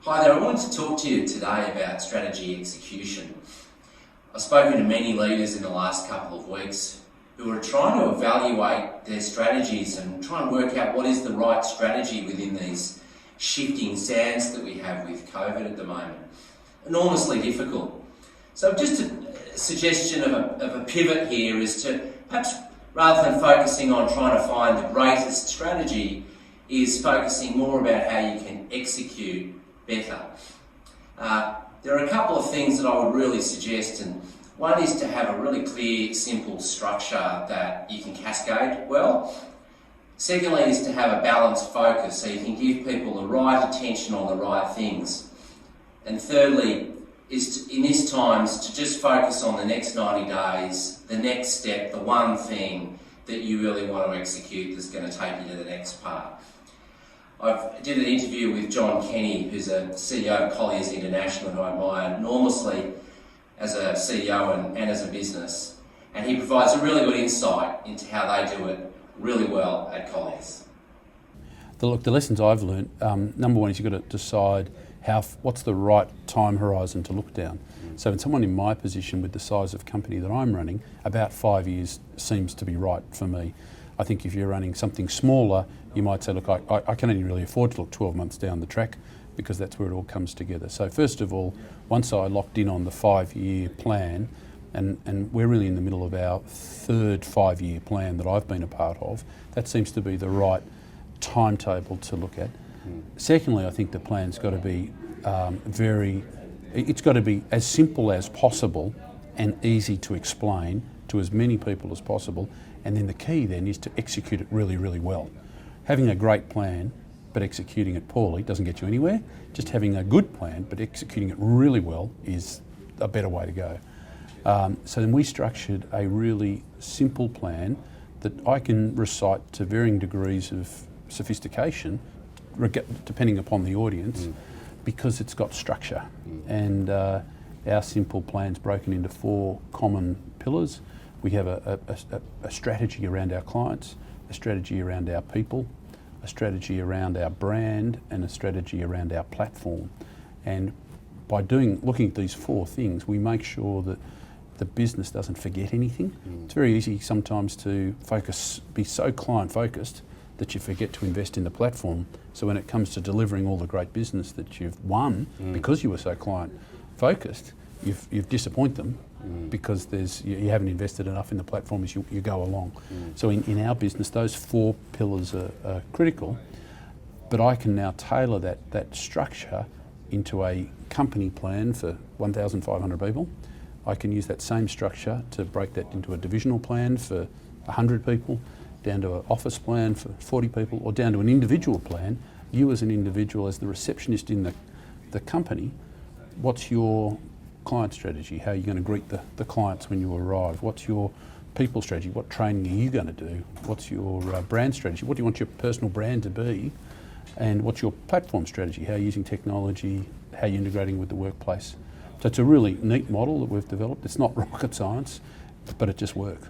Hi there, I wanted to talk to you today about strategy execution. I've spoken to many leaders in the last couple of weeks who are trying to evaluate their strategies and try and work out what is the right strategy within these shifting sands that we have with COVID at the moment. Enormously difficult. So just a suggestion of a pivot here is to perhaps, rather than focusing on trying to find the greatest strategy, is focusing more about how you can execute better. There are a couple of things that I would really suggest, and one is to have a really clear, simple structure that you can cascade well. Secondly is to have a balanced focus so you can give people the right attention on the right things. And thirdly is in these times to just focus on the next 90 days, the next step, the one thing that you really want to execute that's going to take you to the next part. I did an interview with John Kenny, who's a CEO of Colliers International, who I admire enormously as a CEO and as a business. And he provides a really good insight into how they do it really well at Colliers. The lessons I've learned, number one is you've got to decide what's the right time horizon to look down. So in someone in my position with the size of company that I'm running, about 5 years seems to be right for me. I think if you're running something smaller, you might say, look, I can only really afford to look 12 months down the track because that's where it all comes together. So first of all, once I locked in on the 5-year plan, and we're really in the middle of our third 5-year plan that I've been a part of, that seems to be the right timetable to look at. Secondly, I think the plan's got to be it's got to be as simple as possible and easy to explain to as many people as possible. And then the key then is to execute it really, really well. Having a great plan but executing it poorly doesn't get you anywhere. Just having a good plan but executing it really well is a better way to go. So then we structured a really simple plan that I can recite to varying degrees of sophistication, depending upon the audience, because it's got structure. And our simple plan's broken into 4 common pillars. We have a strategy around our clients, a strategy around our people, a strategy around our brand, and a strategy around our platform. And by looking at these 4 things, we make sure that the business doesn't forget anything. It's very easy sometimes to be so client-focused that you forget to invest in the platform. So when it comes to delivering all the great business that you've won because you were so client-focused, you've disappointed them because you haven't invested enough in the platform as you go along. So in our business, those 4 pillars are critical, but I can now tailor that structure into a company plan for 1,500 people. I can use that same structure to break that into a divisional plan for 100 people, down to an office plan for 40 people, or down to an individual plan. You as an individual, as the receptionist in the company, what's your client strategy? How are you going to greet the clients when you arrive? What's your people strategy? What training are you going to do? What's your brand strategy? What do you want your personal brand to be? And what's your platform strategy? How are you using technology? How are you integrating with the workplace? So it's a really neat model that we've developed. It's not rocket science, but it just works.